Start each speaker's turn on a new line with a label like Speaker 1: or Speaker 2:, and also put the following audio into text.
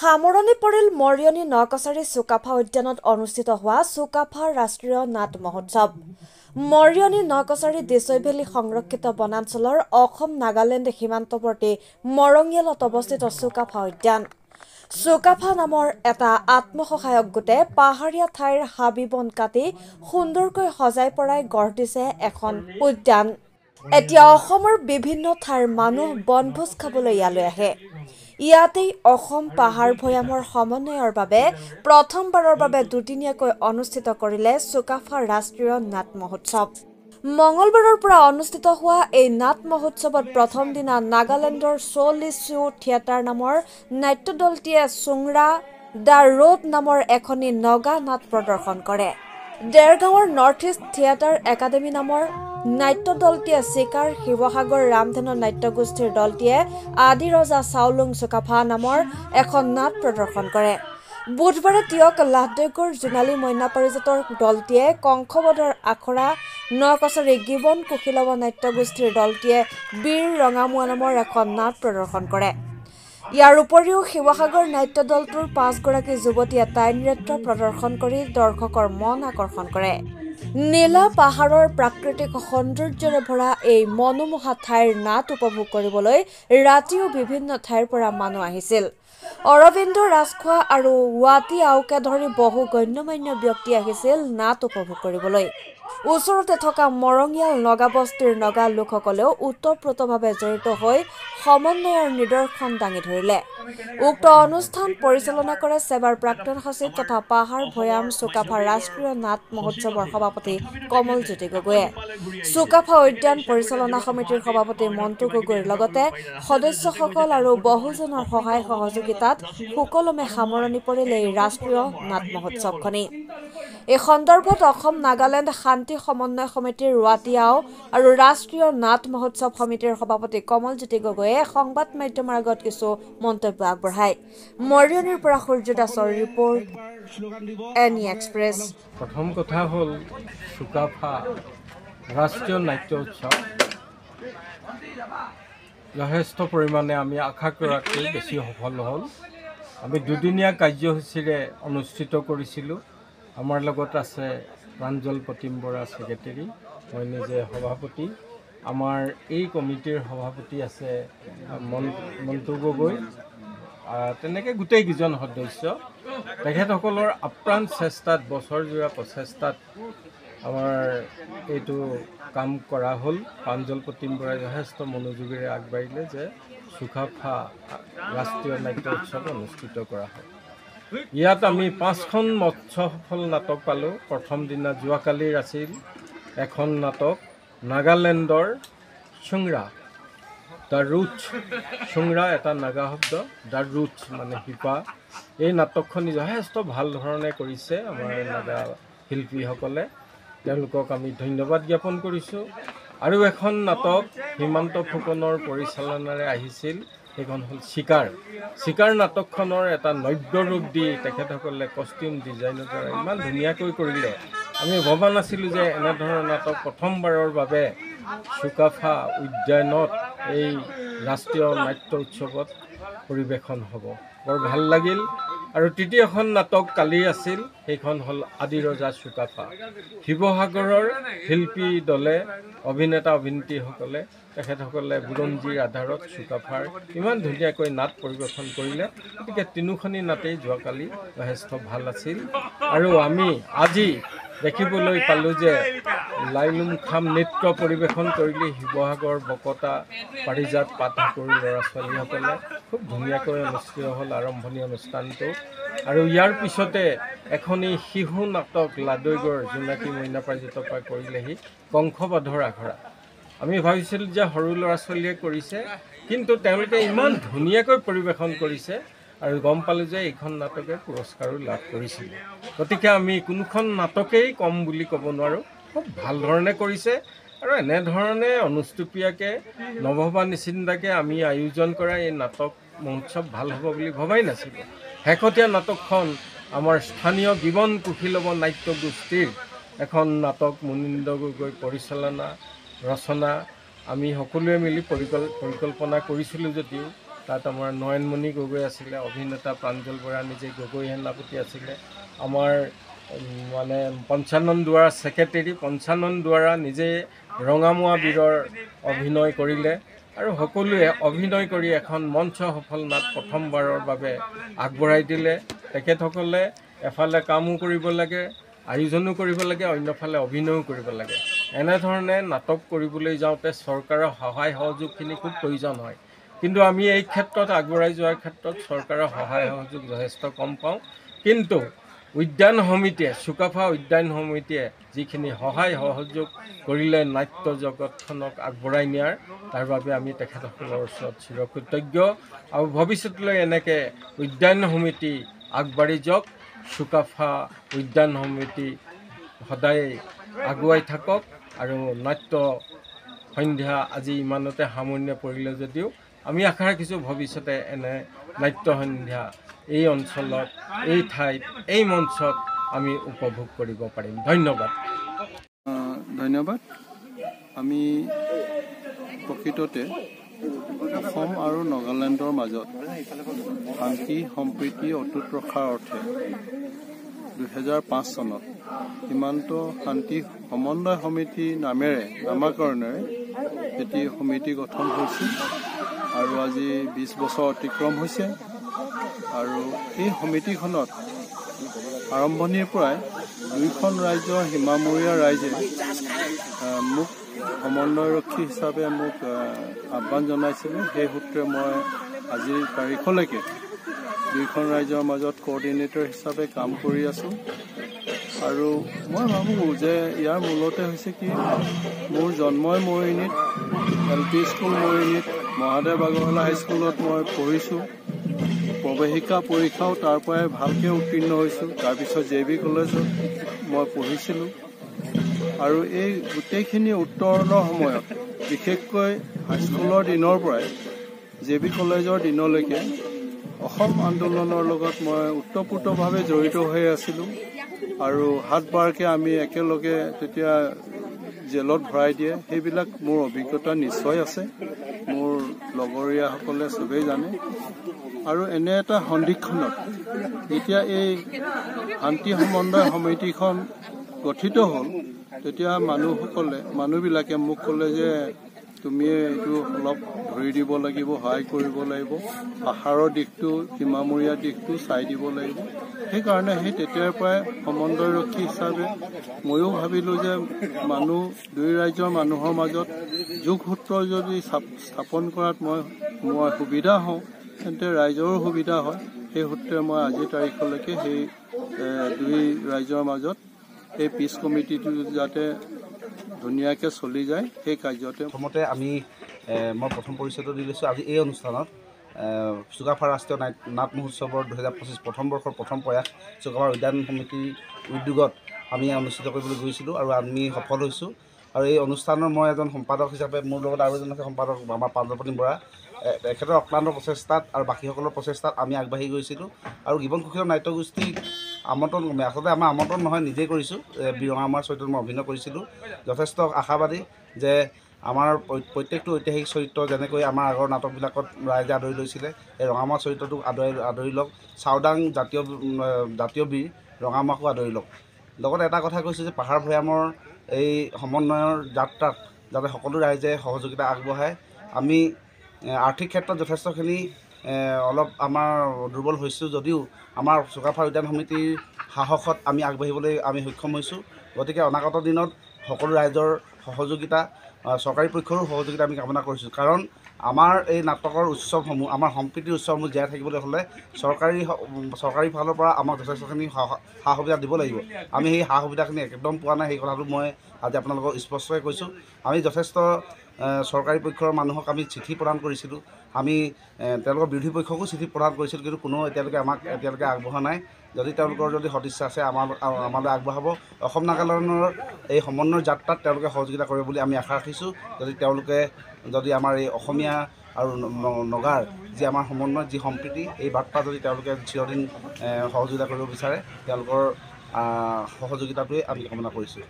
Speaker 1: সামৰণি পৰিল মৰিয়নি নকছাৰী চুকাফা উদ্যানত অনুষ্ঠিত হোৱা চুকাফা ৰাষ্ট্ৰীয় নাট মহোৎসৱ। মৰিয়নি নকছাৰী দেশৈ ভেলী সংৰক্ষিত বনাঞ্চলৰ অসম নাগালেণ্ড সীমান্তৱৰ্তী মৰঙিয়ালত অৱস্থিত চুকাফা উদ্যান। চুকাফা নামৰ এটা আত্মসহায়ক গোটে পাহাৰীয়া ঠাইৰ হাবি বন কাটি সুন্দৰকৈ সজাই পৰাই গঢ় দিছে এখন উদ্যান। এতিয়া অসমৰ বিভিন্ন ঠাইৰ মানুহ বনভোজ খাবলৈ ইয়ালৈ আহে। ইয়াতেই অসম পাহাৰ ভৈয়ামৰ সমন্বয়ৰ বাবে প্ৰথমবাৰৰ বাবে দুদিনীয়াকৈ অনুষ্ঠিত কৰিলে চুকাফা ৰাষ্ট্ৰীয় নাট মহোৎসৱ। মঙলবাৰৰ পৰা অনুষ্ঠিত হোৱা এই নাট মহোৎসৱত প্ৰথম দিনা নাগালেণ্ডৰ চলিচু থিয়েটাৰ নামৰ নাট্যদলটিয়ে চুংৰা দ্য ৰোড নামৰ এখনি নগা নাট প্ৰদৰ্শন কৰে। দেৰগাঁৱৰ নৰ্থ ইষ্ট থিয়েটাৰ একাডেমী নামৰ নাট্যদলটিয়ে চিকাৰ শিৱসাগৰ ৰামধেনু নাট্যগোষ্ঠীৰ দলটিয়ে আদি ৰজা চাওলুং চুকাফা নামৰ এখন নাট প্ৰদৰ্শন কৰে। বুধবাৰে তিয়ক লাহদৈগৰ জোনালী মইনা পাৰিজাতৰ দলটিয়ে কংসবধৰ আখৰা নকছাৰী গিবন কুশীলৱ নাট্যগোষ্ঠীৰ দলটিয়ে বীৰ ৰঙামুৱা নামৰ এখন নাট প্ৰদৰ্শন কৰে। ইয়াৰ উপৰিও শিৱসাগৰ নাট্য দলটোৰ 5 গৰাকী যুৱতীয়ে টাই নৃত্য প্ৰদৰ্শন কৰি দৰ্শকৰ মন আকৰ্ষণ কৰে। নীলা পাহাৰৰ প্ৰাকৃতিক সৌন্দৰ্যৰে ভৰা এই মনোমোহা ঠাইৰ নাট উপভোগ কৰিবলৈ ৰাতিও বিভিন্ন ঠাইৰ পৰা মানুহ আহিছিল। অৰবিন্দ ৰাজখোৱা আৰু ৱাটি আওকে ধৰি বহু গণ্যমান্য ব্যক্তি আহিছিল নাট উপভোগ কৰিবলৈ। ওচৰতে থকা মৰঙিয়াল নগা বস্তিৰ নগা লোকসকলেও ওতঃপ্ৰোতভাৱে জড়িত হৈ সমন্বয়ৰ নিদৰ্শন দাঙি ধৰিলে। উক্ত অনুষ্ঠান পৰিচালনা কৰে সেৱাৰ প্ৰাক্তন সচিব তথা পাহাৰ ভৈয়াম চুকাফা ৰাষ্ট্ৰীয় নাট মহোৎসৱৰ সভাপতি কমলজ্যোতি গগৈয়ে। চুকাফা উদ্যান পৰিচালনা সমিতিৰ সভাপতি মন্টু গগৈৰ লগতে সদস্যসকল আৰু বহুজনৰ সহায় সহযোগিতাত সুকলমে সামৰণি পৰিল এই ৰাষ্ট্ৰীয় নাট মহোৎসৱখনি। এই সন্দৰ্ভত অসম নাগালেণ্ড শান্তি সমন্বয় সমিতিৰ ৱাটি আও আৰু ৰাষ্ট্ৰীয় নাট মহোৎসৱ সমিতিৰ সভাপতি কমলজ্যোতি গগৈয়ে সংবাদ মাধ্যমৰ আগত কিছু মন্তব্য আগবঢ়ায়। মৰিয়নিৰ পৰা সূৰ্য দাসৰ ৰিপৰ্ট, এনি এক্সপ্ৰেছ।
Speaker 2: প্ৰথম কথা হ'ল চুকাফা ৰাষ্ট্ৰীয় নাট্য উৎসৱ যথেষ্ট পৰিমাণে আমি আশা কৰাতকৈ বেছি সফল হ'ল। আমি দুদিনীয়া কাৰ্যসূচীৰে অনুষ্ঠিত কৰিছিলোঁ। আমাৰ লগত আছে প্ৰাঞ্জল প্ৰতিম বৰা ছেক্ৰেটেৰী, মই নিজে সভাপতি। আমাৰ এই কমিটিৰ সভাপতি আছে মন্টু গগৈ, তেনেকৈ গোটেইকেইজন সদস্য। তেখেতসকলৰ আপ্ৰাণ চেষ্টাত, বছৰজোৰা প্ৰচেষ্টাত আমাৰ এইটো কাম কৰা হ'ল। প্ৰাঞ্জল প্ৰতিম বৰাই যথেষ্ট মনোযোগেৰে আগবাঢ়িলে যে চুকাফা ৰাষ্ট্ৰীয় নাট্য উৎসৱ অনুষ্ঠিত কৰা হয়। ইয়াত আমি 5খন মৎস্যসফল নাটক পালোঁ। প্ৰথম দিনা যোৱাকালিৰ আছিল এখন নাটক নাগালেণ্ডৰ চুংৰা দ্য ৰুটছ। চুংৰা এটা নাগা শব্দ, দ্য ৰুটছ মানে শিপা। এই নাটকখনি যথেষ্ট ভাল ধৰণে কৰিছে আমাৰ নাগা শিল্পীসকলে, তেওঁলোকক আমি ধন্যবাদ জ্ঞাপন কৰিছোঁ। আৰু এখন নাটক হিমন্ত ফুকনৰ পৰিচালনাৰে আহিছিল, সেইখন হ'ল চিকাৰ। চিকাৰ নাটকখনৰ এটা নব্য ৰূপ দি তেখেতসকলে কষ্টিউম ডিজাইনৰ দ্বাৰা ইমান ধুনীয়াকৈ কৰিলে, আমি ভবা নাছিলোঁ যে এনেধৰণৰ নাটক প্ৰথমবাৰৰ বাবে চুকাফা উদ্যানত এই ৰাষ্ট্ৰীয় নাট্য উৎসৱত পৰিৱেশন হ'ব। বৰ ভাল লাগিল। আৰু তৃতীয়খন নাটক কালি আছিল, সেইখন হ'ল আদি ৰজা চুকাফা। শিৱসাগৰৰ শিল্পী দলে, অভিনেতা অভিনেত্ৰীসকলে তেখেতসকলে বুৰঞ্জীৰ আধাৰত চুকাফাৰ ইমান ধুনীয়াকৈ নাট পৰিৱেশন কৰিলে। গতিকে তিনিওখনি নাটেই যোৱাকালি যথেষ্ট ভাল আছিল। আৰু আমি আজি দেখিবলৈ পালোঁ যে লাইলুমখাম নৃত্য পৰিৱেশন কৰিলে শিৱসাগৰ বকতা পাৰিজাত পাঠকৰ ল'ৰা ছোৱালীসকলে খুব ধুনীয়াকৈ অনুষ্ঠিত হ'ল আৰম্ভণি অনুষ্ঠানটো। আৰু ইয়াৰ পিছতে এখনি শিশু নাটক লাহদৈগৰ জোনাকী মইনা পাৰিজাতৰ পৰা কৰিলেহি কংসবধৰ আখৰা। আমি ভাবিছিলোঁ যে সৰু ল'ৰা ছোৱালীয়ে কৰিছে, কিন্তু তেওঁলোকে ইমান ধুনীয়াকৈ পৰিৱেশন কৰিছে আৰু গম পালোঁ যে এইখন নাটকে পুৰস্কাৰো লাভ কৰিছিল। গতিকে আমি কোনোখন নাটকেই কম বুলি ক'ব নোৱাৰোঁ, খুব ভাল ধৰণে কৰিছে। আৰু এনেধৰণে অনুষ্টুপীয়াকৈ নভবা নিচিন্তাকৈ আমি আয়োজন কৰা এই নাটক মহোৎসৱ ভাল হ'ব বুলি ভবাই নাছিলোঁ। শেহতীয়া নাটকখন আমাৰ স্থানীয় গিবন কুশীলৱ নাট্যগোষ্ঠীৰ এখন নাটক, মুনীন্দ্ৰ গগৈ পৰিচালনা ৰচনা। আমি সকলোৱে মিলি পৰিকল্পনা কৰিছিলোঁ যদিও তাত আমাৰ নয়নমণি গগৈ আছিলে, অভিনেতা প্ৰাঞ্জল বৰা নিজে গগৈ সেনাপতি আছিলে, আমাৰ মানে পঞ্চানন দুৱাৰা ছেক্ৰেটেৰী পঞ্চানন দুৱাৰা নিজে ৰঙামুৱা বীৰৰ অভিনয় কৰিলে আৰু সকলোৱে অভিনয় কৰি এখন মঞ্চ সফল নাট প্ৰথমবাৰৰ বাবে আগবঢ়াই দিলে। তেখেতসকলে এফালে কামো কৰিব লাগে, আয়োজনো কৰিব লাগে, অন্যফালে অভিনয়ো কৰিব লাগে। এনেধৰণে নাটক কৰিবলৈ যাওঁতে চৰকাৰৰ সহায় সহযোগখিনি খুব প্ৰয়োজন হয়, কিন্তু আমি এই ক্ষেত্ৰত আগবঢ়াই যোৱাৰ ক্ষেত্ৰত চৰকাৰৰ সহায় সহযোগ যথেষ্ট কম পাওঁ। কিন্তু উদ্যান সমিতিয়ে, চুকাফা উদ্যান সমিতিয়ে যিখিনি সহায় সহযোগ কৰিলে নাট্য জগতখনক আগবঢ়াই নিয়াৰ, তাৰ বাবে আমি তেখেতসকলৰ ওচৰত চিৰকৃতজ্ঞ। আৰু ভৱিষ্যতলৈ এনেকৈ উদ্যান সমিতি আগবাঢ়ি যাওক, চুকাফা উদ্যান সমিতি সদায় আগুৱাই থাকক। আৰু নাট্য সন্ধ্যা আজি ইমানতে সামৰণি পৰিলে যদিও আমি আশা ৰাখিছোঁ ভৱিষ্যতে এনে নাট্য সন্ধ্যা এই অঞ্চলত, এই ঠাইত, এই মঞ্চত আমি উপভোগ কৰিব পাৰিম। ধন্যবাদ।
Speaker 3: ধন্যবাদ। আমি প্ৰকৃততে অসম আৰু নাগালেণ্ডৰ মাজত শান্তি সম্প্ৰীতি অটুট ৰখাৰ অৰ্থে 2005 চনত সীমান্ত শান্তি সমন্বয় সমিতি নামেৰে নামাকৰণেৰে এটি সমিতি গঠন হৈছিল আৰু আজি 20 বছৰ অতিক্ৰম হৈছে। আৰু এই সমিতিখনত আৰম্ভণিৰ পৰাই দুইখন ৰাজ্যৰ সীমামূৰীয়া ৰাইজে মোক সমন্বয়ৰক্ষী হিচাপে মোক আহ্বান জনাইছিলে। সেই সূত্ৰে মই আজিৰ তাৰিখলৈকে দুইখন ৰাজ্যৰ মাজত কোঅৰ্ডিনেটৰ হিচাপে কাম কৰি আছোঁ। আৰু মই ভাবোঁ যে ইয়াৰ মূলতে হৈছে কি, মোৰ জন্মই মৰিয়নিত, LP স্কুল মৰিয়নিত, মহাদেৱ আগৰৱালা হাইস্কুলত মই পঢ়িছোঁ। প্ৰৱেশিকা পৰীক্ষাও তাৰ পৰাই ভালকৈ উত্তীৰ্ণ হৈছোঁ। তাৰপিছত JB কলেজত মই পঢ়িছিলোঁ। আৰু এই গোটেইখিনি উত্তৰণৰ সময়ত, বিশেষকৈ হাইস্কুলৰ দিনৰ পৰাই JB কলেজৰ দিনলৈকে অসম আন্দোলনৰ লগত মই ওতঃপ্ৰোতভাৱে জড়িত হৈ আছিলোঁ। আৰু 7 বাৰকৈ আমি একেলগে তেতিয়া জেলত ভৰাই দিয়ে, সেইবিলাক মোৰ অভিজ্ঞতা নিশ্চয় আছে, মোৰ লগৰীয়াসকলে চবেই জানে। আৰু এনে এটা সন্ধিক্ষণত যেতিয়া এই শান্তি সমন্বয় সমিতিখন গঠিত হ'ল, তেতিয়া মানুহবিলাকে মোক ক'লে যে তুমি এইটো অলপ ধৰি দিব লাগিব, সহায় কৰিব লাগিব, পাহাৰৰ দিশটো, সীমামূৰীয়া দিশটো চাই দিব লাগিব। সেইকাৰণে তেতিয়াৰ পৰাই সমন্বয়ৰক্ষী হিচাপে ময়ো ভাবিলোঁ যে দুই ৰাজ্যৰ মানুহৰ মাজত যোগসূত্ৰ যদি স্থাপন কৰাত মই সুবিধা হওঁ, তেন্তে ৰাইজৰো সুবিধা হয়। সেই সূত্ৰে মই আজিৰ তাৰিখলৈকে সেই দুই ৰাজ্যৰ মাজত এই পিচ কমিটিটো যাতে ধুনীয়াকৈ চলি যায়, সেই কাৰ্যতে
Speaker 4: প্ৰথমতে মই প্ৰথম পৰিচয়টো দি লৈছোঁ। আজি এই অনুষ্ঠানত চুকাফা ৰাষ্ট্ৰীয় নাট মহোৎসৱৰ 2025 প্ৰথম বৰ্ষৰ প্ৰথম প্ৰয়াস চুকাফা উদ্যান সমিতিৰ উদ্যোগত আমি অনুষ্ঠিত কৰিবলৈ গৈছিলোঁ আৰু আমি সফল হৈছোঁ। আৰু এই অনুষ্ঠানৰ মই এজন সম্পাদক হিচাপে, মোৰ লগত আৰু এজন আছে সম্পাদক আমাৰ প্ৰাঞ্জল প্ৰতীম বৰা, তেখেতৰ অক্লান্ত প্ৰচেষ্টাত আৰু বাকীসকলৰ প্ৰচেষ্টাত আমি আগবাঢ়ি গৈছিলোঁ। আৰু গিবন কুশীলৰ নাট্যগোষ্ঠীক আমন্ত্ৰণ, আচলতে আমাৰ আমন্ত্ৰণ নহয়, নিজেই কৰিছোঁ। ৰঙামাৰ চৰিত্ৰত মই অভিনয় কৰিছিলোঁ। যথেষ্ট আশাবাদী যে আমাৰ প্ৰত্যেকটো ঐতিহাসিক চৰিত্ৰ যেনেকৈ আমাৰ আগৰ নাটকবিলাকত ৰাইজে আদৰি লৈছিলে, এই ৰঙামাৰ চৰিত্ৰটোক আদৰি লওক। চাওদাং জাতীয় বীৰ ৰঙামাকো আদৰি লওক। লগতে এটা কথা কৈছোঁ যে পাহাৰ ভৈয়ামৰ এই সমন্বয়ৰ যাত্ৰাত যাতে সকলো ৰাইজে সহযোগিতা আগবঢ়ায়। আমি আৰ্থিক ক্ষেত্ৰত যথেষ্টখিনি অলপ আমাৰ দুৰ্বল হৈছোঁ যদিও আমাৰ চুকাফা উদ্যান সমিতিৰ সাহসত আমি আগবাঢ়িবলৈ আমি সক্ষম হৈছোঁ। গতিকে অনাগত দিনত সকলো ৰাইজৰ সহযোগিতা, চৰকাৰী পক্ষৰো সহযোগিতা আমি কামনা কৰিছোঁ। কাৰণ আমাৰ এই নাটকৰ উৎসৱসমূহ, আমাৰ সম্প্ৰীতিৰ উৎসৱসমূহ জীয়াই থাকিবলৈ হ'লে চৰকাৰী ফালৰ পৰা আমাক যথেষ্টখিনি সা সুবিধা দিব লাগিব। আমি সেই সা সুবিধাখিনি একদম পোৱা নাই, সেই কথাটো মই আজি আপোনালোকক স্পষ্টকৈ কৈছোঁ। আমি যথেষ্ট চৰকাৰী পক্ষৰ মানুহক আমি চিঠি প্ৰদান কৰিছিলোঁ, আমি তেওঁলোকৰ বিৰোধী পক্ষকো চিঠি প্ৰদান কৰিছিলোঁ, কিন্তু কোনো এতিয়ালৈকে আগবঢ়া নাই। যদি তেওঁলোকৰ সদিচ্ছা আছে আমালৈ আগবঢ়াব। অসম নাগালেণ্ডৰ এই সমন্বয়ৰ যাত্ৰাত তেওঁলোকে সহযোগিতা কৰিব বুলি আমি আশা ৰাখিছোঁ। যদি আমাৰ এই অসমীয়া আৰু নগাৰ যি আমাৰ সমন্বয়, যি সম্প্ৰীতি, এই বাৰ্তা যদি তেওঁলোকে চিৰদিন সহযোগিতা কৰিব বিচাৰে, তেওঁলোকৰ সহযোগিতাটোৱে আমি কামনা কৰিছোঁ।